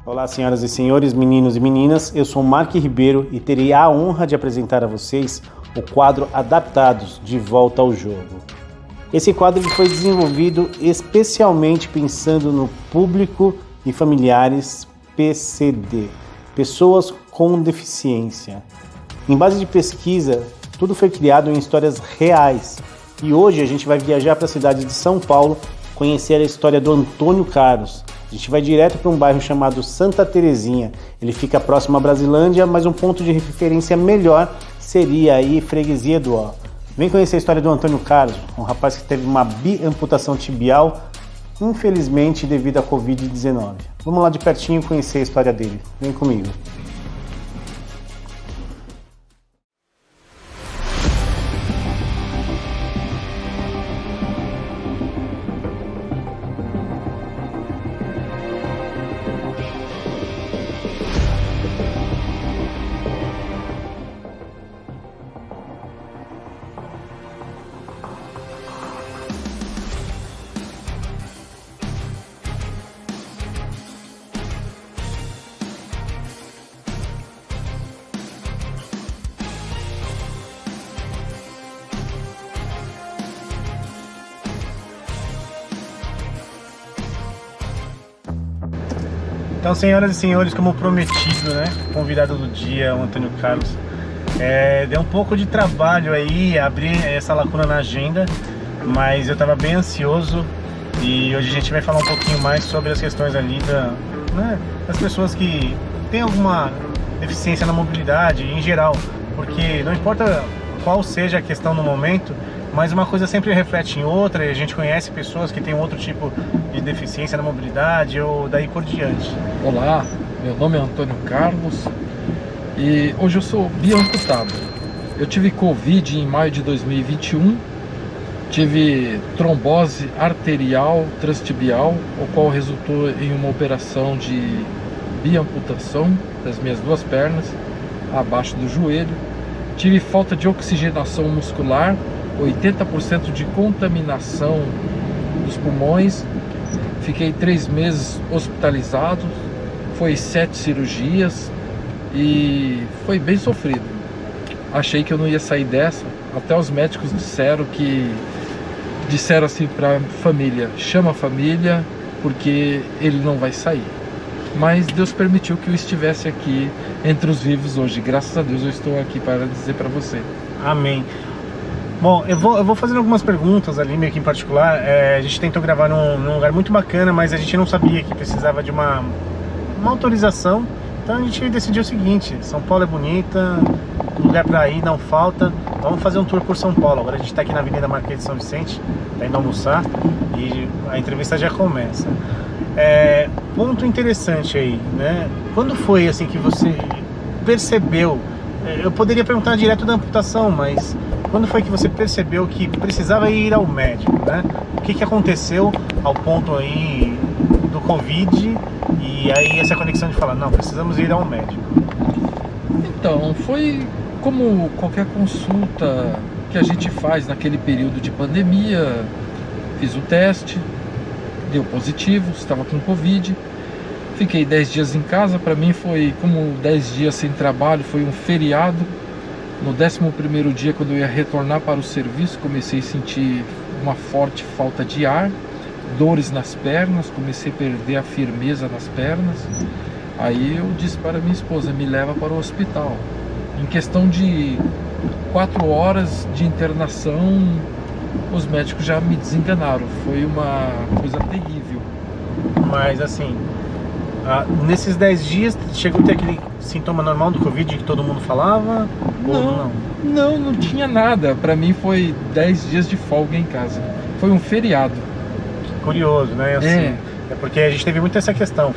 Olá, senhoras e senhores, meninos e meninas, eu sou Mark Ribeiro e terei a honra de apresentar a vocês o quadro Adaptados, de Volta ao Jogo. Esse quadro foi desenvolvido especialmente pensando no público e familiares PCD, pessoas com deficiência. Em base de pesquisa, tudo foi criado em histórias reais e hoje a gente vai viajar para a cidade de São Paulo conhecer a história do Antônio Carlos. A gente vai direto para um bairro chamado Santa Terezinha. Ele fica próximo à Brasilândia, mas um ponto de referência melhor seria aí Freguesia do Ó. Vem conhecer a história do Antônio Carlos, um rapaz que teve uma biamputação tibial, infelizmente devido à Covid-19. Vamos lá de pertinho conhecer a história dele. Vem comigo. Então, senhoras e senhores, como prometido, né? Convidado do dia, o Antônio Carlos. Deu um pouco de trabalho aí abrir essa lacuna na agenda, mas eu estava bem ansioso e hoje a gente vai falar um pouquinho mais sobre as questões ali das pessoas que têm alguma deficiência na mobilidade em geral, porque não importa qual seja a questão no momento, mas uma coisa sempre reflete em outra e a gente conhece pessoas que têm outro tipo de deficiência na mobilidade ou daí por diante. Olá, meu nome é Antônio Carlos e hoje eu sou biamputado. Eu tive Covid em maio de 2021, tive trombose arterial transtibial, o qual resultou em uma operação de biamputação das minhas duas pernas, abaixo do joelho. Tive falta de oxigenação muscular, 80% de contaminação dos pulmões, fiquei 3 meses hospitalizado, foi 7 cirurgias e foi bem sofrido. Achei que eu não ia sair dessa, até os médicos disseram assim para a família, chama a família porque ele não vai sair. Mas Deus permitiu que eu estivesse aqui entre os vivos hoje, graças a Deus eu estou aqui para dizer para você. Amém. Bom, eu vou fazendo algumas perguntas ali, meio que em particular. A gente tentou gravar num lugar muito bacana, mas a gente não sabia que precisava de uma autorização. Então a gente decidiu o seguinte: São Paulo é bonita, lugar para ir não falta. Vamos fazer um tour por São Paulo. Agora a gente está aqui na Avenida Marquês de São Vicente, tá indo almoçar e a entrevista já começa. Ponto interessante aí, né? Quando foi assim que você percebeu? Eu poderia perguntar direto da amputação, mas quando foi que você percebeu que precisava ir ao médico, né? O que aconteceu ao ponto aí do Covid e aí essa conexão de falar, não, precisamos ir ao médico? Então, foi como qualquer consulta que a gente faz naquele período de pandemia. Fiz o teste, deu positivo, estava com Covid. Fiquei 10 dias em casa, para mim foi como 10 dias sem trabalho, foi um feriado. No 11º dia, quando eu ia retornar para o serviço, comecei a sentir uma forte falta de ar, dores nas pernas, comecei a perder a firmeza nas pernas. Aí eu disse para minha esposa, me leva para o hospital. Em questão de 4 horas de internação, os médicos já me desenganaram, foi uma coisa terrível. Mas assim, nesses 10 dias chegou a ter aquele sintoma normal do Covid que todo mundo falava? Não tinha nada. Para mim foi 10 dias de folga em casa. Foi um feriado. Curioso, né? Assim, porque a gente teve muito essa questão,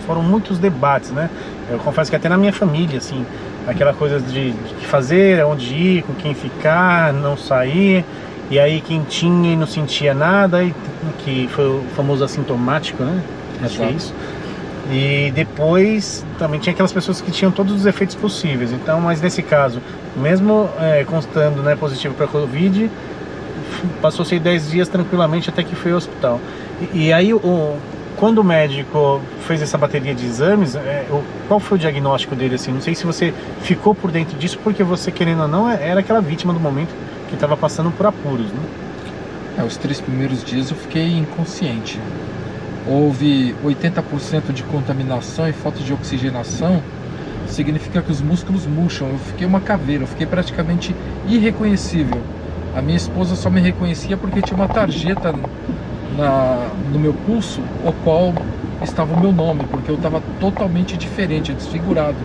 foram muitos debates, né? Eu confesso que até na minha família, assim, aquela coisa de que fazer, onde ir, com quem ficar, não sair. E aí quem tinha e não sentia nada, que foi o famoso assintomático, né? Acho que é isso. E depois também tinha aquelas pessoas que tinham todos os efeitos possíveis. Então, mas nesse caso, mesmo constando, né, positivo para Covid, passou-se 10 dias tranquilamente até que foi ao hospital. E aí quando o médico fez essa bateria de exames, qual foi o diagnóstico dele, assim? Não sei se você ficou por dentro disso, porque você, querendo ou não, era aquela vítima do momento que estava passando por apuros, né? Os 3 primeiros dias eu fiquei inconsciente. Houve 80% de contaminação e falta de oxigenação, significa que os músculos murcham. Eu fiquei uma caveira, eu fiquei praticamente irreconhecível. A minha esposa só me reconhecia porque tinha uma tarjeta no meu pulso, o qual estava o meu nome, porque eu estava totalmente diferente, desfigurado.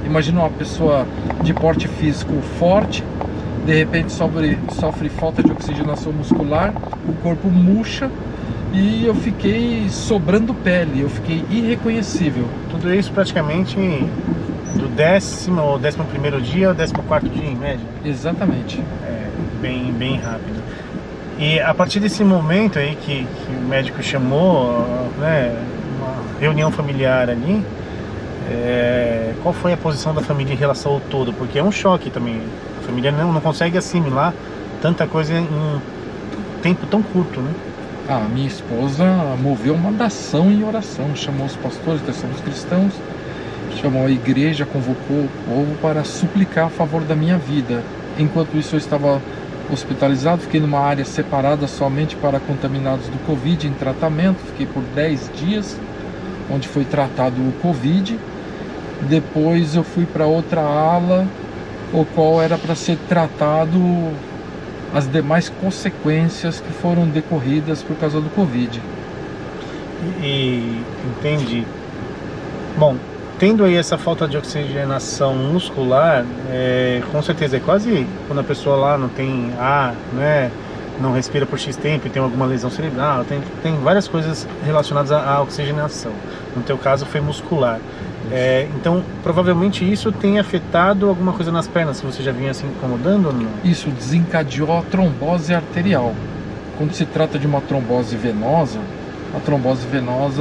Imagina uma pessoa de porte físico forte, de repente sofre falta de oxigenação muscular, o corpo murcha e eu fiquei sobrando pele, eu fiquei irreconhecível. Tudo isso praticamente do 10º ou 11º dia ao 14º dia, em média? Exatamente. Bem rápido. E a partir desse momento aí que o médico chamou, né, uma reunião familiar ali, qual foi a posição da família em relação ao todo? Porque é um choque também. A família não consegue assimilar tanta coisa em um tempo tão curto, né? Minha esposa moveu uma nação em oração, chamou os pastores, nós somos cristãos, chamou a igreja, convocou o povo para suplicar a favor da minha vida. Enquanto isso eu estava hospitalizado, fiquei numa área separada somente para contaminados do Covid em tratamento, fiquei por 10 dias, onde foi tratado o Covid. Depois eu fui para outra ala, o qual era para ser tratado as demais consequências que foram decorridas por causa do Covid. Entendi. Bom, tendo aí essa falta de oxigenação muscular, com certeza é quase quando a pessoa lá não tem ar, né, não respira por X tempo e tem alguma lesão cerebral, tem várias coisas relacionadas à oxigenação. No teu caso foi muscular. Então provavelmente isso tem afetado alguma coisa nas pernas, se você já vinha se incomodando ou não? Isso desencadeou a trombose arterial. Quando se trata de uma trombose venosa,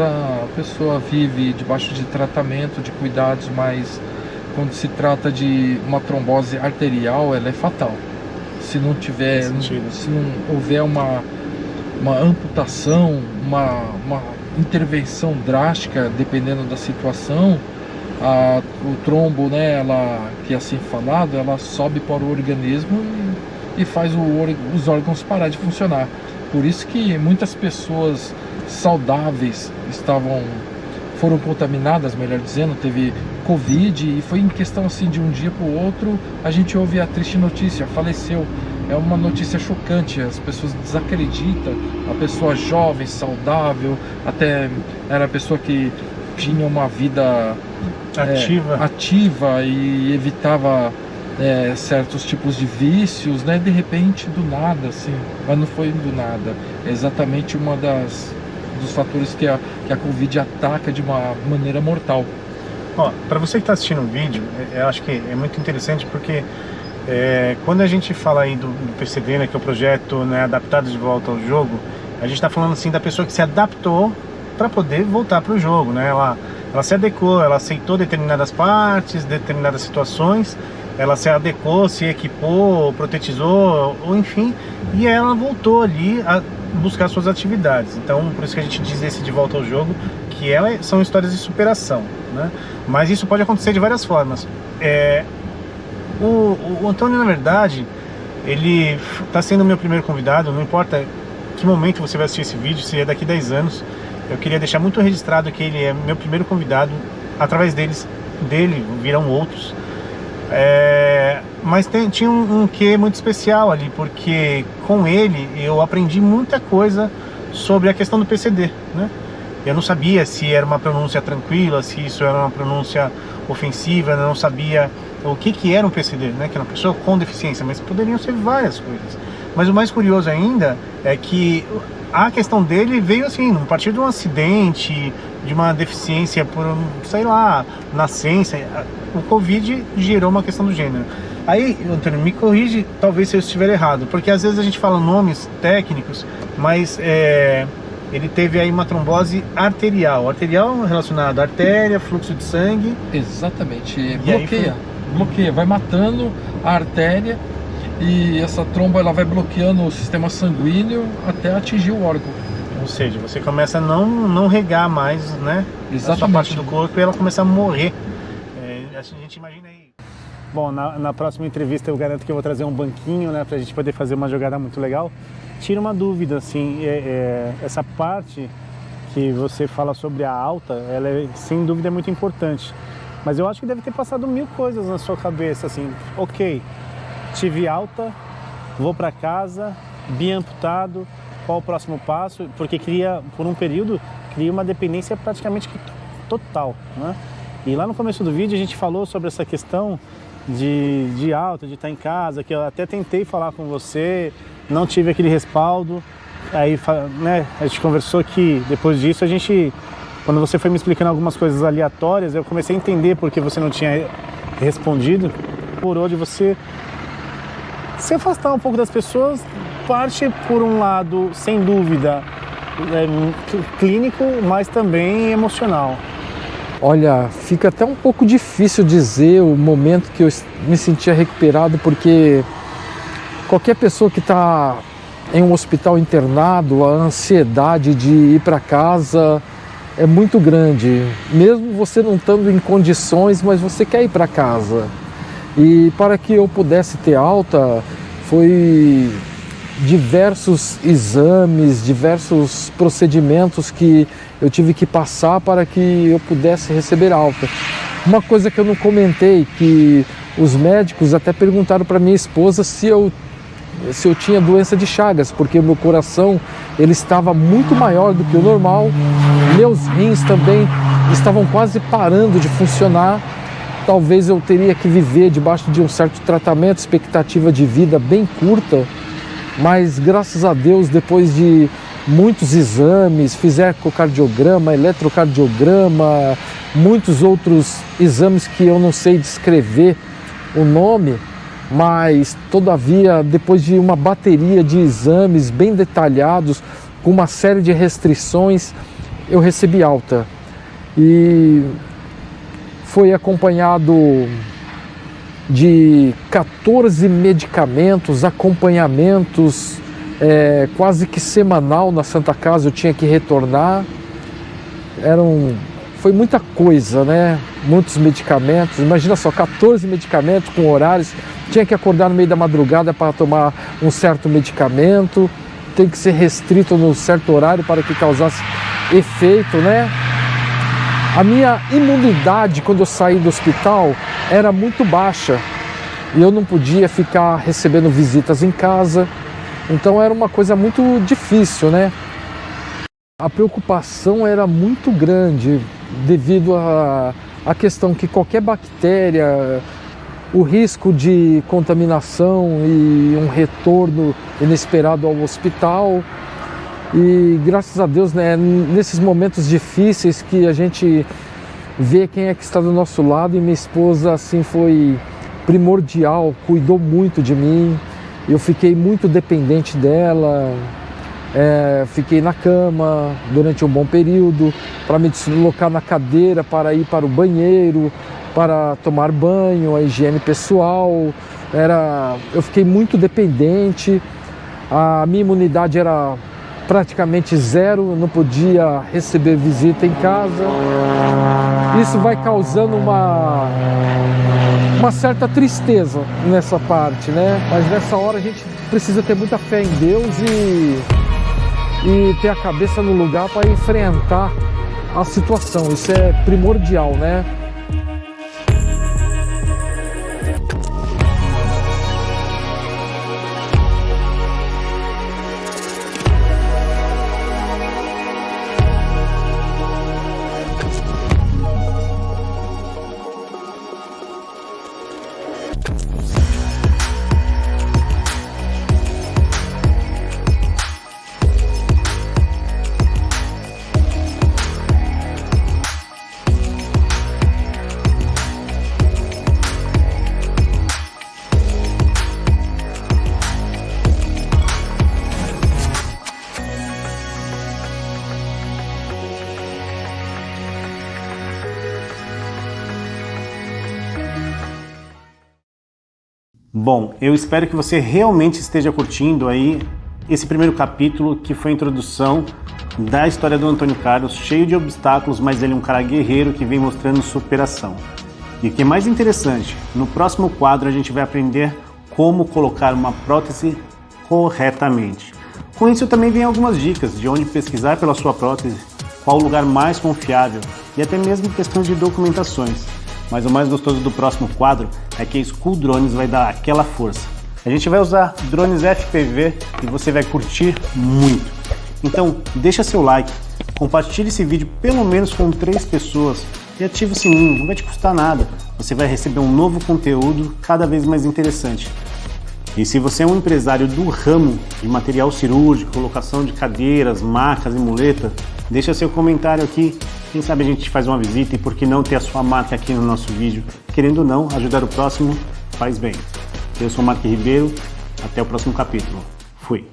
a pessoa vive debaixo de tratamento, de cuidados, mas quando se trata de uma trombose arterial, ela é fatal. Se não houver uma amputação, uma intervenção drástica, dependendo da situação, o trombo, né, que é assim falado, ela sobe para o organismo e faz os órgãos parar de funcionar. Por isso que muitas pessoas saudáveis foram contaminadas, melhor dizendo, teve Covid, e foi em questão assim de um dia para o outro, a gente ouve a triste notícia, faleceu. É uma notícia chocante, as pessoas desacreditam, a pessoa jovem, saudável, até era a pessoa que tinha uma vida ativa e evitava certos tipos de vícios, né? De repente, do nada, assim, mas não foi do nada, é exatamente dos fatores que a Covid ataca de uma maneira mortal. Para você que está assistindo o vídeo, eu acho que é muito interessante porque quando a gente fala aí do PCD, né, que é o projeto, né, adaptado de volta ao jogo, a gente está falando assim da pessoa que se adaptou para poder voltar para o jogo, né? Ela se adequou, ela aceitou determinadas partes, determinadas situações, ela se adequou, se equipou, protetizou, ou enfim, e ela voltou ali a buscar suas atividades. Então, por isso que a gente diz esse de volta ao jogo, que são histórias de superação, né? Mas isso pode acontecer de várias formas. O Antônio, na verdade, ele está sendo o meu primeiro convidado, não importa que momento você vai assistir esse vídeo, se é daqui 10 anos, eu queria deixar muito registrado que ele é meu primeiro convidado, através dele virão outros. Mas tinha um quê muito especial ali, porque com ele eu aprendi muita coisa sobre a questão do PCD, né? Eu não sabia se era uma pronúncia tranquila, se isso era uma pronúncia ofensiva, eu não sabia o que era um PCD, né? Que era uma pessoa com deficiência, mas poderiam ser várias coisas. Mas o mais curioso ainda é que a questão dele veio assim, a partir de um acidente, de uma deficiência por, sei lá, nascença. O Covid gerou uma questão do gênero. Aí, Antônio, me corrige, talvez se eu estiver errado, porque às vezes a gente fala nomes técnicos, mas ele teve aí uma trombose arterial. Arterial relacionado à artéria, fluxo de sangue. Exatamente, bloqueia, vai matando a artéria e essa tromba ela vai bloqueando o sistema sanguíneo até atingir o órgão. Ou seja, você começa a não regar mais, né? Exatamente. Essa parte do corpo e ela começa a morrer. A gente imagina aí. Bom, na próxima entrevista eu garanto que eu vou trazer um banquinho, né? Pra gente poder fazer uma jogada muito legal. Tira uma dúvida, assim, essa parte que você fala sobre a alta, ela sem dúvida é muito importante. Mas eu acho que deve ter passado 1000 coisas na sua cabeça, assim, ok, tive alta, vou para casa, biamputado, qual o próximo passo? Porque por um período, cria uma dependência praticamente total, né? E lá no começo do vídeo a gente falou sobre essa questão de alta, de estar em casa, que eu até tentei falar com você, não tive aquele respaldo. Aí, né, a gente conversou que depois disso quando você foi me explicando algumas coisas aleatórias, eu comecei a entender porque você não tinha respondido. Por onde você se afastar um pouco das pessoas, parte por um lado, sem dúvida, clínico, mas também emocional. Olha, fica até um pouco difícil dizer o momento que eu me sentia recuperado, porque qualquer pessoa que está em um hospital internado, a ansiedade de ir para casa é muito grande, mesmo você não estando em condições, mas você quer ir para casa. E para que eu pudesse ter alta, foi diversos exames, diversos procedimentos que eu tive que passar para que eu pudesse receber alta. Uma coisa que eu não comentei, que os médicos até perguntaram para minha esposa se eu tinha doença de Chagas, porque o meu coração ele estava muito maior do que o normal, meus rins também estavam quase parando de funcionar. Talvez eu teria que viver debaixo de um certo tratamento, expectativa de vida bem curta, mas graças a Deus, depois de muitos exames, fiz ecocardiograma, eletrocardiograma, muitos outros exames que eu não sei descrever o nome, mas todavia, depois de uma bateria de exames bem detalhados, com uma série de restrições, eu recebi alta. E foi acompanhado de 14 medicamentos, acompanhamentos, quase que semanal na Santa Casa eu tinha que retornar. Foi muita coisa, né? Muitos medicamentos, imagina só, 14 medicamentos com horários, tinha que acordar no meio da madrugada para tomar um certo medicamento, tem que ser restrito num certo horário para que causasse efeito, né? A minha imunidade quando eu saí do hospital era muito baixa e eu não podia ficar recebendo visitas em casa, então era uma coisa muito difícil, né? A preocupação era muito grande devido à questão que qualquer bactéria, o risco de contaminação e um retorno inesperado ao hospital. E graças a Deus, né, nesses momentos difíceis que a gente vê quem é que está do nosso lado, e minha esposa assim foi primordial, cuidou muito de mim, eu fiquei muito dependente dela. Fiquei na cama durante um bom período para me deslocar na cadeira para ir para o banheiro, para tomar banho, a higiene pessoal. Eu fiquei muito dependente, a minha imunidade era praticamente zero, não podia receber visita em casa. Isso vai causando uma certa tristeza nessa parte, né? Mas nessa hora a gente precisa ter muita fé em Deus e ter a cabeça no lugar para enfrentar a situação. Isso é primordial, né? Bom, eu espero que você realmente esteja curtindo aí esse primeiro capítulo, que foi a introdução da história do Antônio Carlos, cheio de obstáculos, mas ele é um cara guerreiro que vem mostrando superação. E o que é mais interessante, no próximo quadro a gente vai aprender como colocar uma prótese corretamente. Com isso também vem algumas dicas de onde pesquisar pela sua prótese, qual o lugar mais confiável e até mesmo questões de documentações. Mas o mais gostoso do próximo quadro é que a School Drones vai dar aquela força. A gente vai usar drones FPV e você vai curtir muito. Então deixa seu like, compartilhe esse vídeo pelo menos com 3 pessoas e ative o sininho, não vai te custar nada. Você vai receber um novo conteúdo cada vez mais interessante. E se você é um empresário do ramo de material cirúrgico, colocação de cadeiras, macas e muletas, deixa seu comentário aqui. Quem sabe a gente faz uma visita e por que não ter a sua marca aqui no nosso vídeo. Querendo ou não, ajudar o próximo faz bem. Eu sou o Mark Ribeiro, até o próximo capítulo. Fui!